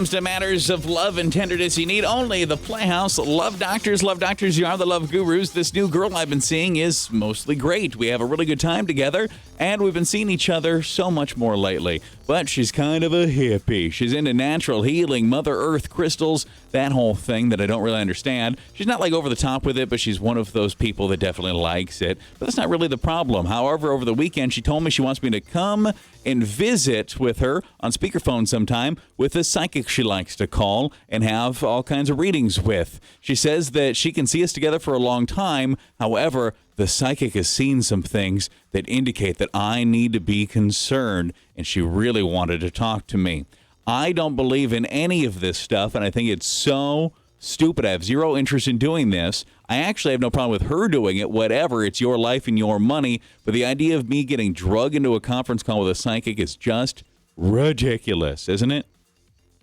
Comes to matters of love and tenderness, you need only the Playhouse. Love Doctors, you are the love gurus. This new girl I've been seeing is mostly great. We have a really good time together, and we've been seeing each other so much more lately. But she's kind of a hippie. She's into natural healing, Mother Earth crystals, that whole thing that I don't really understand. She's not like over the top with it, but she's one of those people that definitely likes it. But that's not really the problem. However, over the weekend, she told me she wants me to come and visit with her on speakerphone sometime with a psychic she likes to call and have all kinds of readings with. She says that she can see us together for a long time. However, the psychic has seen some things that indicate that I need to be concerned, and she really wanted to talk to me. I don't believe in any of this stuff, and I think it's so stupid. I have zero interest in doing this. I actually have no problem with her doing it, whatever. It's your life and your money. But the idea of me getting drugged into a conference call with a psychic is just ridiculous, isn't it?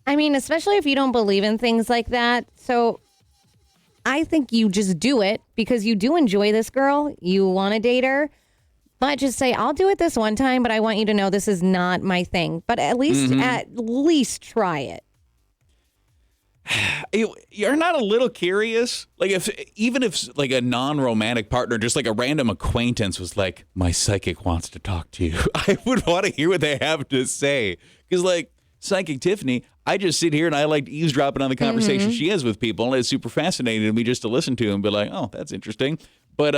I mean, especially if you don't believe in things like that. So I think you just do it because you do enjoy this girl. You want to date her. But just say, I'll do it this one time, but I want you to know this is not my thing. But at least try it. You're not a little curious? Like even if like a non-romantic partner, just like a random acquaintance was like, my psychic wants to talk to you. I would want to hear what they have to say. Because like Psychic Tiffany, I just sit here and I like eavesdropping on the conversation she has with people. And it's super fascinating to me just to listen to and be like, oh, that's interesting. But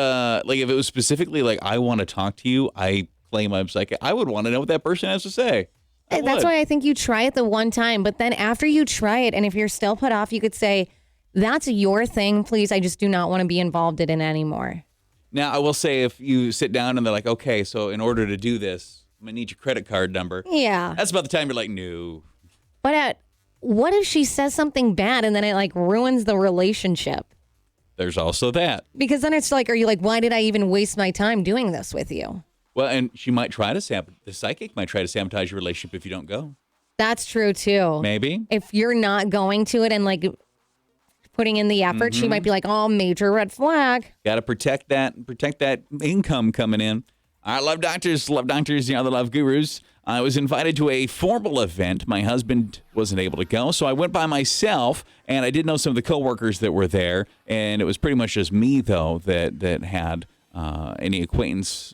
like if it was specifically like, I want to talk to you, I claim I'm psychic, I would want to know what that person has to say. That's why I think you try it the one time, but then after you try it, and if you're still put off, you could say, that's your thing, please. I just do not want to be involved in it anymore. Now, I will say if you sit down and they're like, okay, so in order to do this, I'm going to need your credit card number. Yeah. That's about the time you're like, no. But what if she says something bad and then it like ruins the relationship? There's also that. Because then it's like, are you like, why did I even waste my time doing this with you? Well, and she might try to the psychic might try to sabotage your relationship if you don't go. That's true, too. Maybe. If you're not going to it and, like, putting in the effort, she might be like, oh, major red flag. Got to protect that income coming in. All right, love doctors, you know, the love gurus. I was invited to a formal event. My husband wasn't able to go, so I went by myself, and I did know some of the coworkers that were there, and it was pretty much just me, though, that had any acquaintance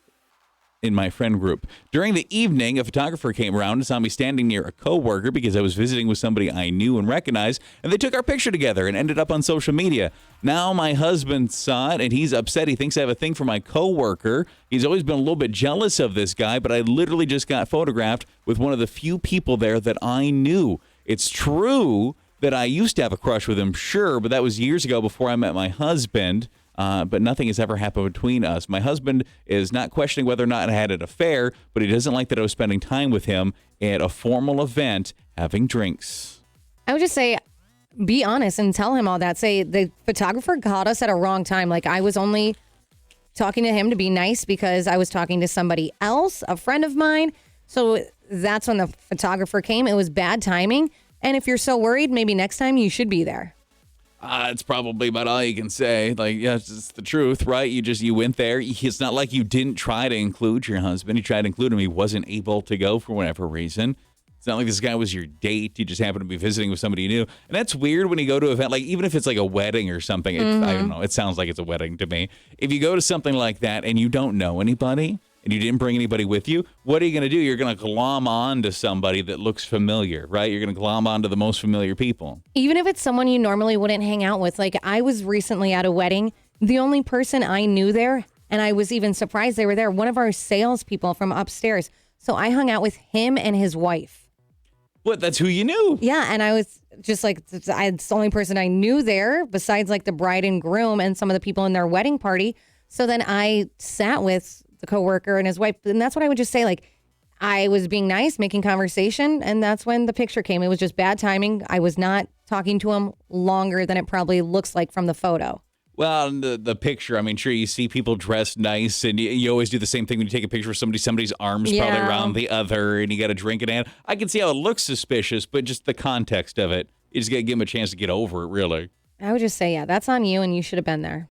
in my friend group. During the evening, a photographer came around and saw me standing near a coworker because I was visiting with somebody I knew and recognized, and they took our picture together and ended up on social media. Now my husband saw it, and he's upset. He thinks I have a thing for my coworker. He's always been a little bit jealous of this guy, but I literally just got photographed with one of the few people there that I knew. It's true that I used to have a crush with him, sure, but that was years ago before I met my husband. But nothing has ever happened between us. My husband is not questioning whether or not I had an affair, but he doesn't like that I was spending time with him at a formal event having drinks. I would just say, be honest and tell him all that. Say, the photographer caught us at a wrong time. Like, I was only talking to him to be nice because I was talking to somebody else, a friend of mine. So that's when the photographer came. It was bad timing. And if you're so worried, maybe next time you should be there. It's probably about all you can say. Like, yeah, it's the truth, right? You went there. It's not like you didn't try to include your husband. You tried to include him. He wasn't able to go for whatever reason. It's not like this guy was your date. You just happened to be visiting with somebody you knew. And that's weird when you go to an event, like even if it's like a wedding or something. I don't know. It sounds like it's a wedding to me. If you go to something like that and you don't know anybody and you didn't bring anybody with you, what are you going to do? You're going to glom on to somebody that looks familiar, right? You're going to glom on to the most familiar people. Even if it's someone you normally wouldn't hang out with. Like, I was recently at a wedding. The only person I knew there, and I was even surprised they were there, one of our salespeople from upstairs. So I hung out with him and his wife. What? That's who you knew? Yeah, and I was just like, it's the only person I knew there besides like the bride and groom and some of the people in their wedding party. So then I sat with the coworker and his wife, and that's what I would just say. Like, I was being nice, making conversation, and that's when the picture came. It was just bad timing. I was not talking to him longer than it probably looks like from the photo. Well, the picture, I mean, sure, you see people dressed nice, and you always do the same thing when you take a picture of somebody's arms probably around the other, and you got a drink in hand. I can see how it looks suspicious, but just the context of it, you just got to give them a chance to get over it, really. I would just say, yeah, that's on you, and you should have been there.